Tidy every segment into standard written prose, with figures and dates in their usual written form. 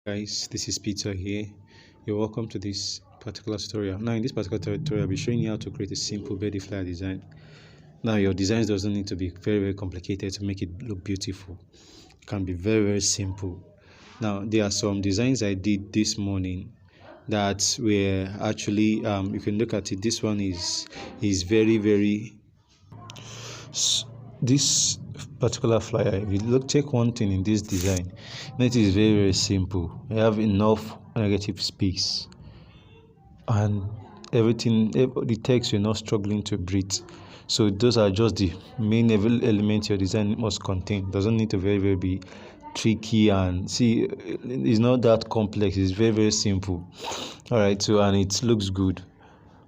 Guys, this is Peter here. You're welcome to this particular tutorial. Now in this particular tutorial I'll be showing you how to create a simple birthday flyer design. Now your designs doesn't need to be very complicated to make it look beautiful. It can be very simple. Now there are some designs I did this morning that were actually you can look at it. This one is very this particular flyer. If you look, check one thing in this design, it is very simple. I have enough negative space and everything, the text, you're not struggling to breathe. So those are just the main elements your design must contain. Doesn't need to very be tricky, and see, it's not that complex. It's very simple. All right, so and it looks good.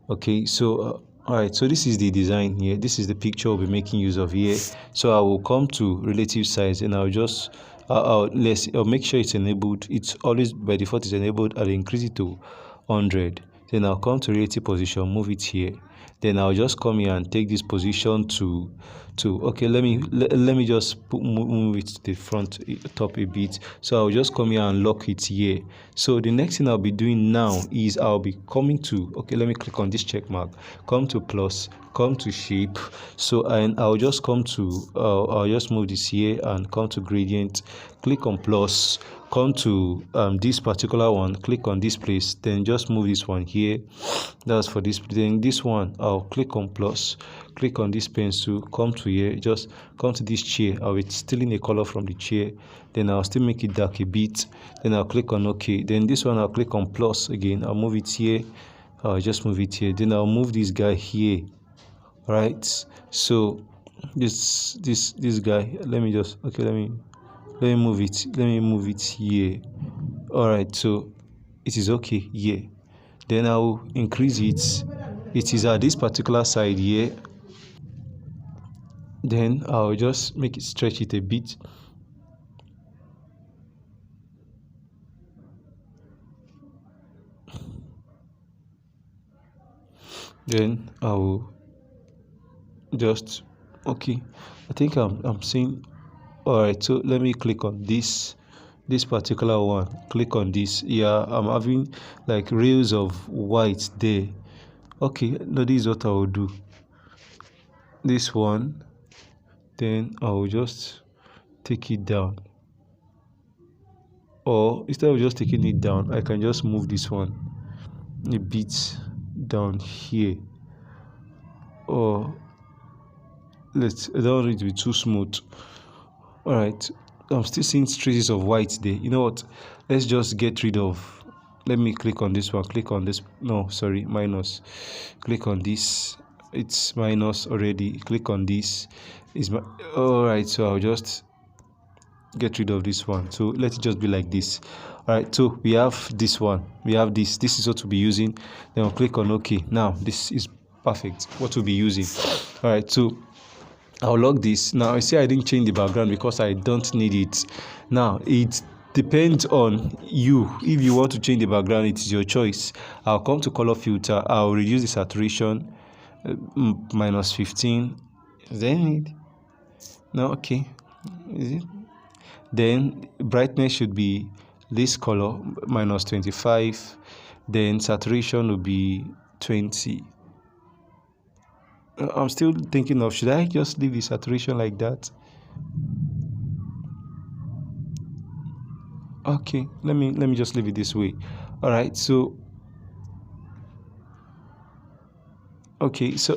Okay, so all right, so this is the design here. This is the picture we'll be making use of here. So I will come to relative size and I'll just I'll make sure it's enabled. It's always by default is enabled. I'll increase it to 100. Then I'll come to relative position, move it here. Then I'll just come here and take this position to okay, let me just move it to the front top a bit. So I'll just come here and lock it here. So the next thing I'll be doing now is I'll be coming to, okay, let me click on this check mark, come to plus, come to shape. So and I'll just come to I'll just move this here and come to gradient, click on plus, come to this particular one, click on this place, then just move this one here. That's for this. Then this one I'll click on plus, click on this pencil, come to here, just come to this chair. I'll be stealing a color from the chair, then I'll still make it dark a bit, then I'll click on OK. Then this one I'll click on plus again, I'll move it here, I'll just move it here, then I'll move this guy here. All right, so this guy, let me just, okay, let me move it here. All right, so it is okay here. Then I'll increase it. It is at this particular side here. Then I'll just make it stretch it a bit. Then I'll just, okay, I think I'm seeing. All right, so let me click on this particular one, click on this. Yeah, I'm having like rails of white there. Okay, no, this is what I will do. This one, then I will just take it down, or instead of just taking it down, I can just move this one a bit down here, or I don't want it to be too smooth. All right, I'm still seeing traces of white there. You know what, let's just get rid of, let me click on this one, click on this, no, sorry, minus, click on this, it's minus already, click on this, is my, all right, so I'll just get rid of this one, so let it just be like this. All right, so we have this one, we have this is what we'll be using. Then I'll click on OK. Now this is perfect, what we'll be using. All right, so I'll log this. Now I see I didn't change the background because I don't need it. Now it depends on you. If you want to change the background, it is your choice. I'll come to color filter, I'll reduce the saturation minus 15. Then no, okay, is it? Then brightness should be this color minus 25. Then saturation will be 20. I'm still thinking of, should I just leave the saturation like that? Okay, let me just leave it this way. All right, so okay, so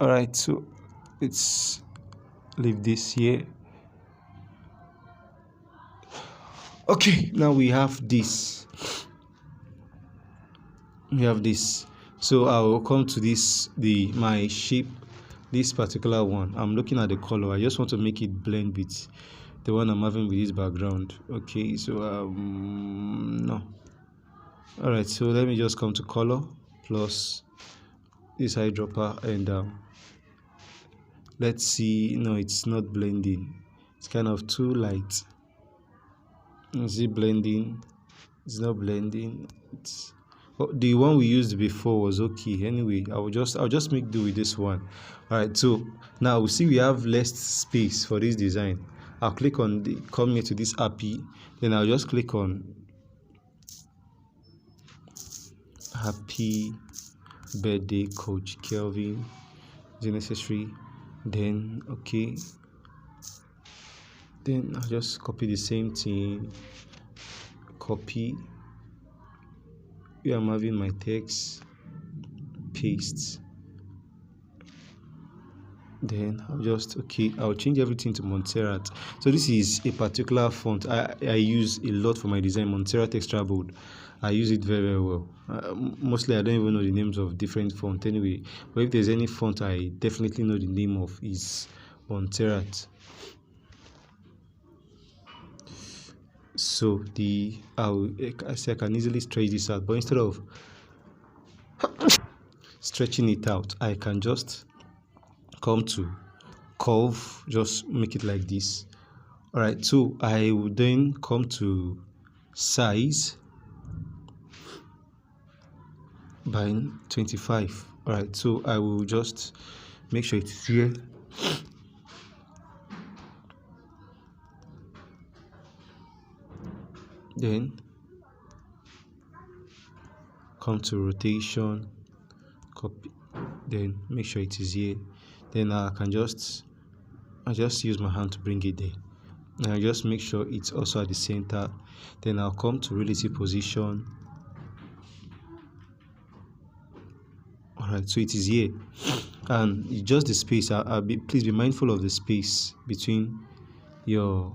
all right, so let's leave this here. Okay, now we have this. So I will come to this, my shape, this particular one. I'm looking at the color. I just want to make it blend with the one I'm having with this background. Okay, so no. All right, so let me just come to color plus this eyedropper, and let's see. No, it's not blending. It's kind of too light. Is it blending? It's not blending. It's, the one we used before was okay. Anyway, I'll just make do with this one. All right, so now we see we have less space for this design. I'll click on come here to this happy, then I'll just click on happy birthday coach Kelvin. Is it necessary? Then okay, then I'll just copy the same thing, copy where I'm having my text, paste, then I'll change everything to Montserrat. So this is a particular font I use a lot for my design, Montserrat Extra Bold. I use it very, very well. Mostly I don't even know the names of different fonts anyway, but if there's any font I definitely know the name of, is Montserrat. So I can easily stretch this out, but instead of stretching it out, I can just come to curve, just make it like this. All right, so I will then come to size by 25. All right, so I will just make sure it's here. Then come to rotation, copy, then make sure it is here. Then I just use my hand to bring it there, and I just make sure it's also at the center. Then I'll come to relative position. All right, so it is here, and just the space. Please be mindful of the space between your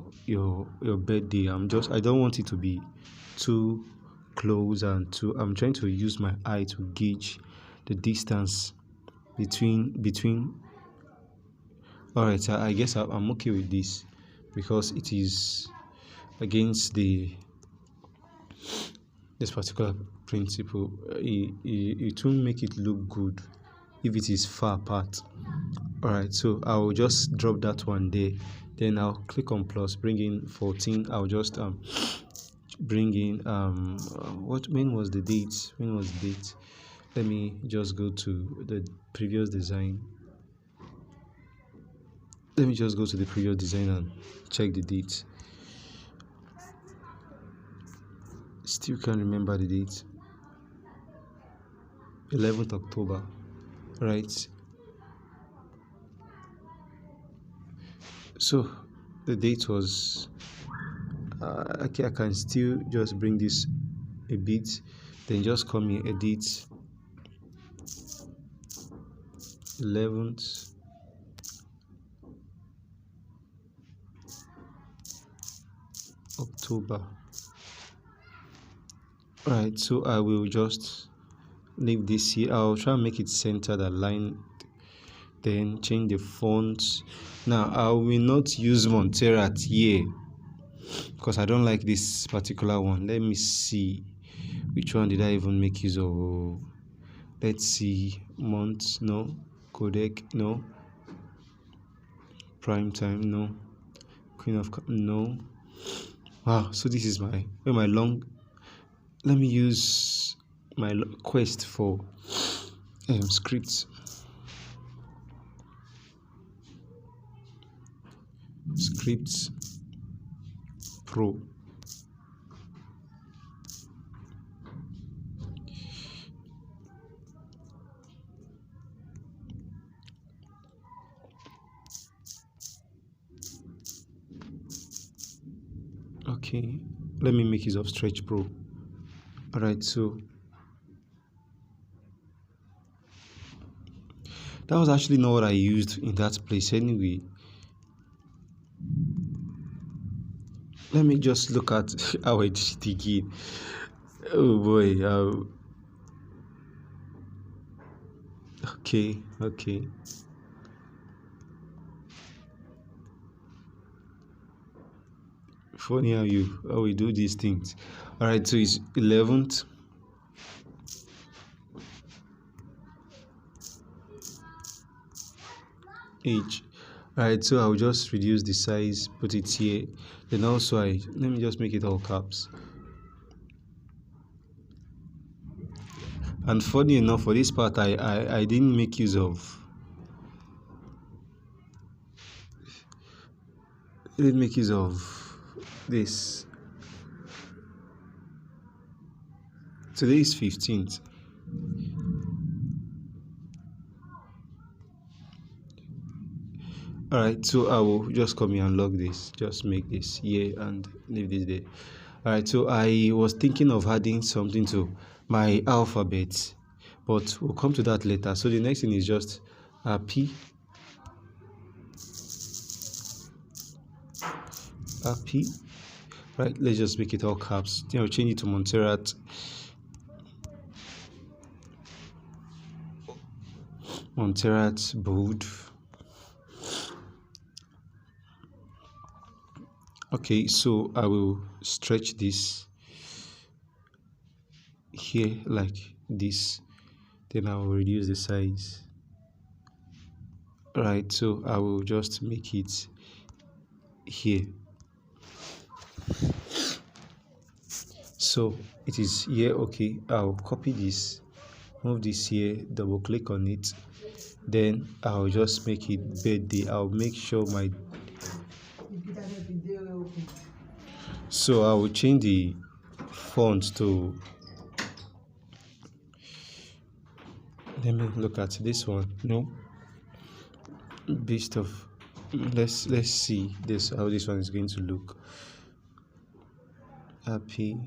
birthday. I don't want it to be too close and too. I'm trying to use my eye to gauge the distance between. All right, I guess I'm okay with this because it is against this particular principle. It won't make it look good if it is far apart. All right, so I'll just drop that one there. Then I'll click on plus, bring in 14. I'll just bring in when was the date? Let me just go to the previous design. And check the date. Still can't remember the date. 11th October, right? So the date was okay. I can still just bring this a bit, then just come here, edit, 11th October. All right, so I will just leave this here. I'll try and make it centered, aligned, then change the font. Now I will not use Montserrat here because I don't like this particular one. Let me see, which one did I even make use of? Let's see, Mont, no. Codec, no. Prime time, no. Queen of, no. Wow, so this is my long. Let me use my quest for scripts. Scripts Pro. Okay, let me make use of Stretch Pro. All right, so that was actually not what I used in that place anyway. Let me just look at how I did it again. Oh boy. Okay. Funny how we do these things. All right, so it's 11th. H. All right, so I'll just reduce the size, put it here. Then also let me just make it all caps. And funny enough, for this part, I didn't make use of Let's make use of this. Today is 15th. Alright, so I will just come here and log this, just make this here and leave this there. Alright, so I was thinking of adding something to my alphabet, but we'll come to that later. So the next thing is just P, right? Let's just make it all caps. Then I'll change it to Montserrat bold. Okay, so I will stretch this here like this, then I will reduce the size. Right, so I will just make it here. So it is here. Okay, I'll copy this, move this here, double click on it, then I'll just make it birthday. I'll make sure my so I will change the font to, let me look at this one. No, beast of, let's see this, how this one is going to look. Happy.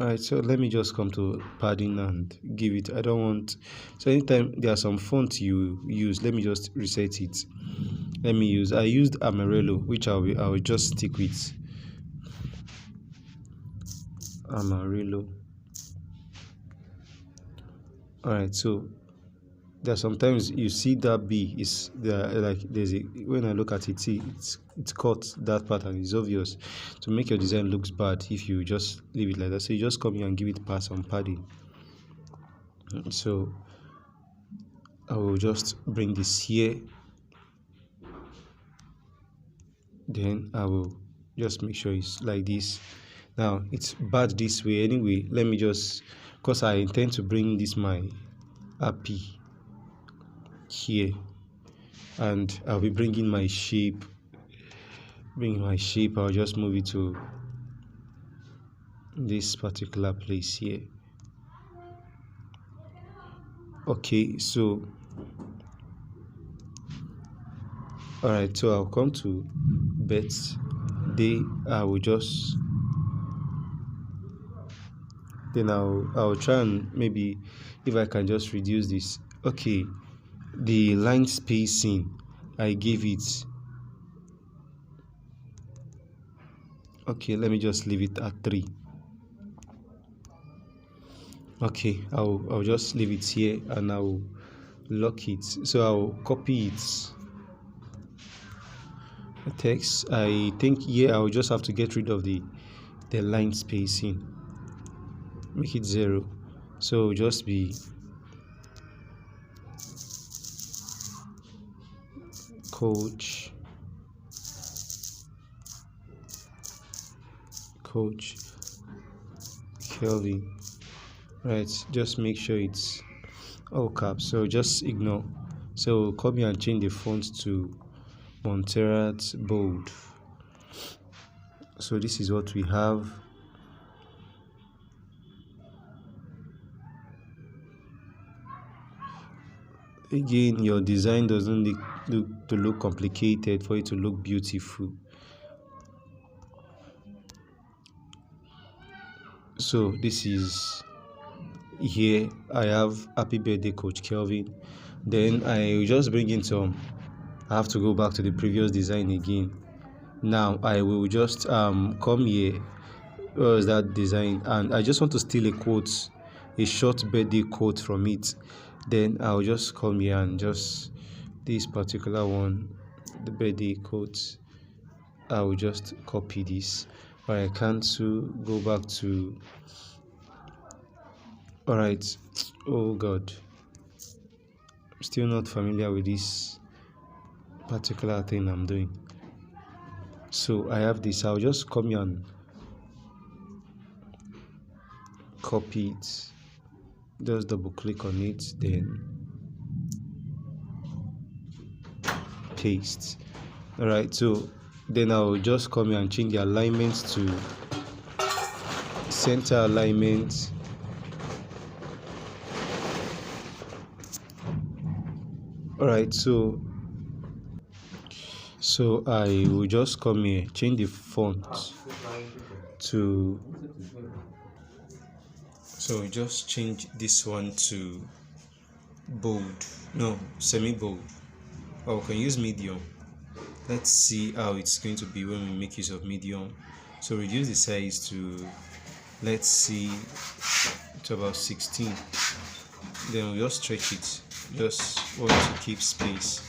Alright, so let me just come to padding and give it, I don't want, so anytime there are some fonts you use, let me just reset it. Let me use, I used Amarillo, which I will just stick with Amarillo. Alright, so there are sometimes you see that B is there, like there's a, when I look at it, see it's cut that pattern. It's obvious to make your design looks bad if you just leave it like that. So you just come here and give it pass on padding. So I will just bring this here, then I will just make sure it's like this. Now it's bad this way anyway. Let me just, because I intend to bring this my happy here, and I'll be bringing my shape. I'll just move it to this particular place here. Okay, so alright, so I'll come to birthday. I will just, then I'll try and maybe if I can just reduce this. Okay, the line spacing I gave it, okay, let me just leave it at 3. Okay, I'll just leave it here and I'll lock it. So I'll copy it, the text. I think here I'll just have to get rid of the line spacing, make it 0, so just be coach Kelvin. Right, just make sure it's all caps, so just ignore. So come here and change the font to Montserrat bold. So this is what we have. Again, your design doesn't look to look complicated for it to look beautiful. So this is here. I have happy birthday coach Kelvin. Then I will just bring in some, I have to go back to the previous design again. Now I will just come here, where is that design, and I just want to steal a quote, a short birthday quote from it. Then I'll just come here and just this particular one, the birthday quote, I will just copy this. Or I cancel, go back to, alright, oh god, I'm still not familiar with this particular thing I'm doing. So I have this, I'll just come here and copy it, just double click on it, then taste. All right, so then I'll just come here and change the alignment to center alignment. All right, so I will just come here, change the font to, so just change this one to bold, no, semi bold, or we can use medium. Let's see how it's going to be when we make use of medium. So reduce the size to, let's see, to about 16. Then we'll just stretch it, just want to keep space.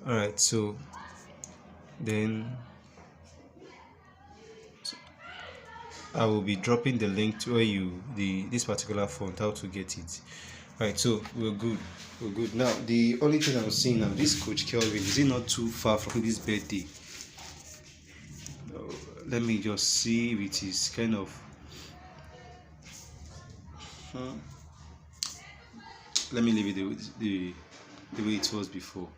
All right, so then I will be dropping the link to where this particular font, how to get it. All right, so we're good. Now the only thing I'm seeing now, this Coach Kelvin, is it not too far from this birthday? Let me just see if it is kind of let me leave it the way it was before.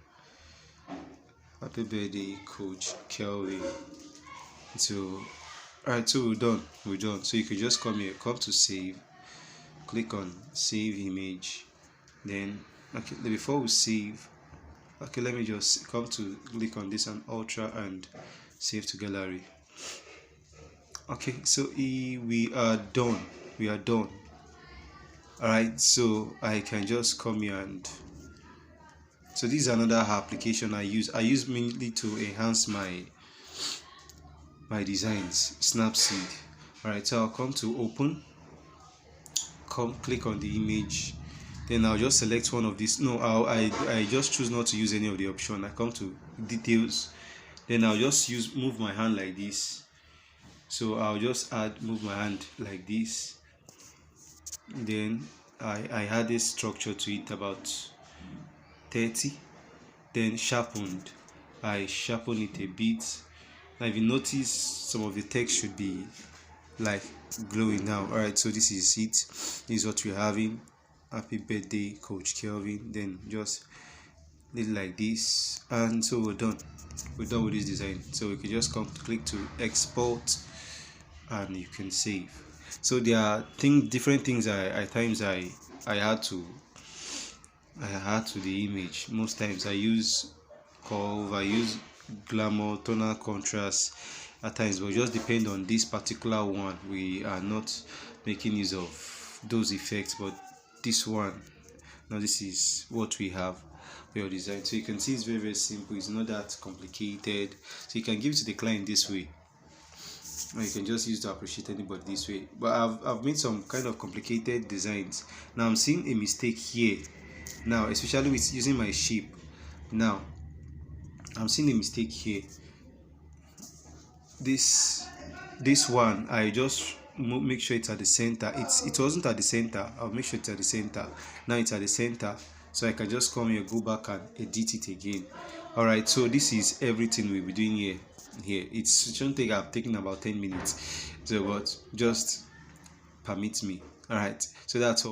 Happy birthday, Coach Kelvin. So alright, so we're done. So you can just come here, come to save, click on save image. Then okay, before we save, okay, let me just come to click on this and ultra and save to gallery. Okay, so we are done. All right, so I can just come here, and so this is another application I use mainly to enhance my designs, Snapseed. All right, so I'll come to open, click on the image, then I'll just select one of these. No, I just choose not to use any of the option. I come to details, then I'll just move my hand like this. So I'll just move my hand like this. Then I add a structure to it about 30. Then sharpened, I sharpen it a bit. Now if you notice, some of the text should be like glowing now. All right, so this is it. This is what we're having. Happy birthday, Coach Kelvin. Then just leave it like this, and so we're done with this design. So we can just click to export, and you can save. So there are different things at times I add to the image. Most times I use curve, I use glamour, tonal contrast at times, but just depend on this particular one. We are not making use of those effects, but this one, now this is what we have for your design. So you can see it's very, very simple. It's not that complicated. So you can give it to the client this way, or you can just use to appreciate anybody this way. But I've made some kind of complicated designs. Now I'm seeing a mistake here. Now, especially with using my sheep. Now I'm seeing a mistake here. This one, I just make sure it's at the center. It wasn't at the center. I'll make sure it's at the center. Now it's at the center, so I can just come here, go back and edit it again. All right, so this is everything we'll be doing here. It shouldn't take, I've taken about 10 minutes, so but just permit me. All right, so that's all.